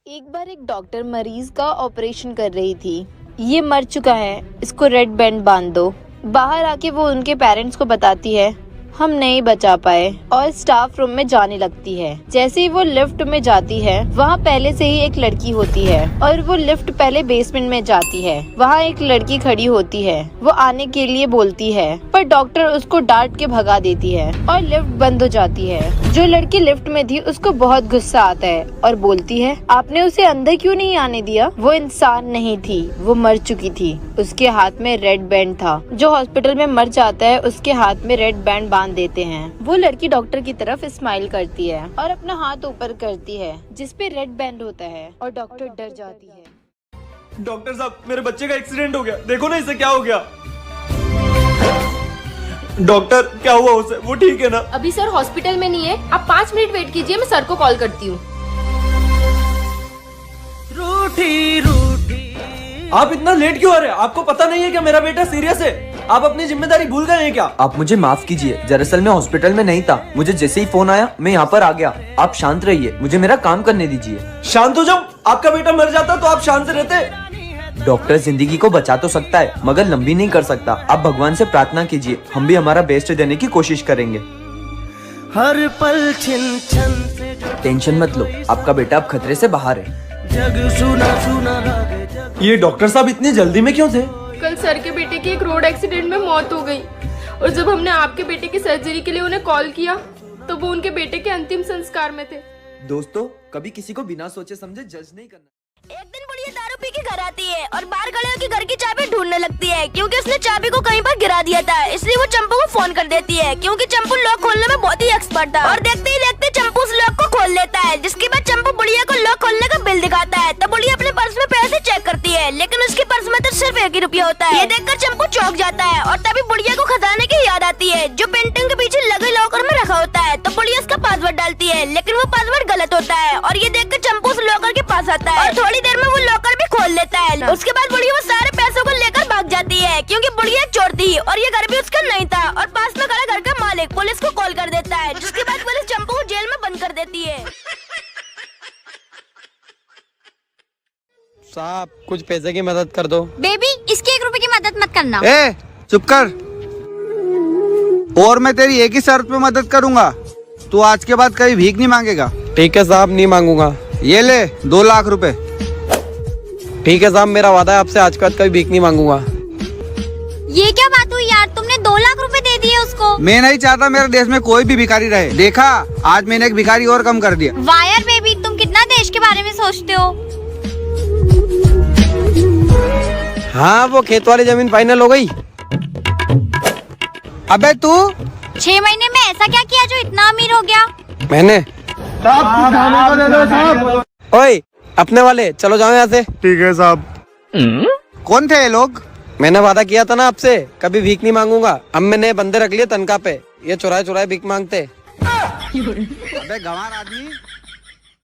एक बार एक डॉक्टर मरीज का ऑपरेशन कर रही थी। ये मर चुका है, इसको रेड बैंड बांध दो। बाहर आके वो उनके पेरेंट्स को बताती है हम नहीं बचा पाए और स्टाफ रूम में जाने लगती है। जैसे ही वो लिफ्ट में जाती है वहाँ पहले से ही एक लड़की होती है और वो लिफ्ट पहले बेसमेंट में जाती है। वहाँ एक लड़की खड़ी होती है, वो आने के लिए बोलती है पर डॉक्टर उसको डांट के भगा देती है और लिफ्ट बंद हो जाती है। जो लड़की लिफ्ट में थी उसको बहुत गुस्सा आता है और बोलती है आपने उसे अंदर क्यों नहीं आने दिया। वो इंसान नहीं थी, वो मर चुकी थी। उसके हाथ में रेड बैंड था। जो हॉस्पिटल में मर जाता है उसके हाथ में रेड बैंड बांध देते हैं। वो लड़की डॉक्टर की तरफ स्माइल करती है और अपना हाथ ऊपर करती है जिसपे रेड बैंड होता है और डॉक्टर डर जाती है। डॉक्टर साहब मेरे बच्चे का एक्सीडेंट हो गया, देखो ना इसे क्या हो गया। डॉक्टर क्या हुआ उसे, वो ठीक है ना? अभी सर हॉस्पिटल में नहीं है, आप 5 मिनट वेट कीजिए, मैं सर को कॉल करती हूँ। रूठी रूठी आप इतना लेट क्यों आ रहे हैं? आपको पता नहीं है क्या मेरा बेटा सीरियस है? आप अपनी जिम्मेदारी भूल गए हैं क्या? आप मुझे माफ कीजिए, दरअसल मैं हॉस्पिटल में नहीं था। मुझे जैसे ही फोन आया मैं यहाँ पर आ गया। आप शांत रहिए, मुझे मेरा काम करने दीजिए। शांत हो जाओ। आपका बेटा मर जाता तो आप शांत से रहते। डॉक्टर जिंदगी को बचा तो सकता है मगर लंबी नहीं कर सकता। आप भगवान से प्रार्थना कीजिए, हम भी हमारा बेस्ट देने की कोशिश करेंगे। हर पल छिन छन से टेंशन मत लो, आपका बेटा अब खतरे से बाहर है। जग सुना सुना लागे जग। ये डॉक्टर साहब इतनी जल्दी में क्यों थे? कल सर के बेटे की एक रोड एक्सीडेंट में मौत हो गई और जब हमने आपके बेटे की सर्जरी के लिए उन्हें कॉल किया तो वो उनके बेटे के अंतिम संस्कार में थे। दोस्तों, कभी किसी को बिना सोचे समझे जज नहीं करना। एक दिन बुढ़िया दारू पी के घर आती है और बाहर खड़े होकर घर की चाबी ढूंढने लगती है क्योंकि उसने चाबी को कहीं पर गिरा दिया था। इसलिए वो चंपू को फोन कर देती है क्योंकि चंपू लॉक खोलने में बहुत ही एक्सपर्ट था। और देखते ही देखते चंपू उस लॉक को खोल लेता है, जिसके बाद चंपू बुढ़िया को लॉक खोलने का बिल दिखाता है। तब बुढ़िया अपने पर्स में पैसे चेक करती है लेकिन उसके पर्स में तो सिर्फ 1 ही रुपया होता है। ये देखकर चंपू चौंक जाता है और तभी बुढ़िया को खजाने की याद आती है जो पेंटिंग के पीछे लगे लॉकर में रखा होता है। तो बुढ़िया उसका पासवर्ड डालती है लेकिन वो पासवर्ड गलत होता है और ये देखकर चंपू उस लॉकर के पास आता है और थोड़ी देर में वो लॉकर भी खोल लेता है। उसके बाद बुढ़िया वो सारे पैसों को लेकर भाग जाती है क्योंकि बुढ़िया चोर थी और ये घर भी उसका नहीं था। और पास में खड़ा घर का मालिक पुलिस को कॉल कर देता है, जिसके बाद पुलिस चंपू को जेल में बंद कर देती है। साहब कुछ पैसे की मदद कर दो। बेबी इसकी 1 रुपए की मदद मत करना। ए चुप कर। और मैं तेरी एक ही शर्त पे मदद करूंगा, तू आज के बाद कभी भीख नहीं मांगेगा। ठीक है साहब, नहीं मांगूंगा। ये ले 2 लाख रुपए। ठीक है साहब, मेरा वादा है आपसे आज के बाद कभी भीख नहीं मांगूंगा। ये क्या बात हुई यार, तुमने 2 लाख रुपए दे दिए उसको। मैं नहीं चाहता मेरे देश में कोई भी भिखारी रहे। देखा, आज मैंने एक भिखारी और कम कर दिया। वाह यार बेबी, तुम कितना देश के बारे में सोचते हो। हाँ, वो खेत वाली जमीन फाइनल हो गई। अबे तू 6 महीने में ऐसा क्या किया जो इतना अमीर हो गया। मैंने ओए अपने वाले चलो जाओ यहाँ से। ठीक है साहब। कौन थे ये लोग? मैंने वादा किया था ना आपसे कभी भीख नहीं मांगूंगा। अब मैंने बंदे रख लिए तनख्वाह पे, ये चुराए चुराए भीख मांगते। अबे गंवार आदमी।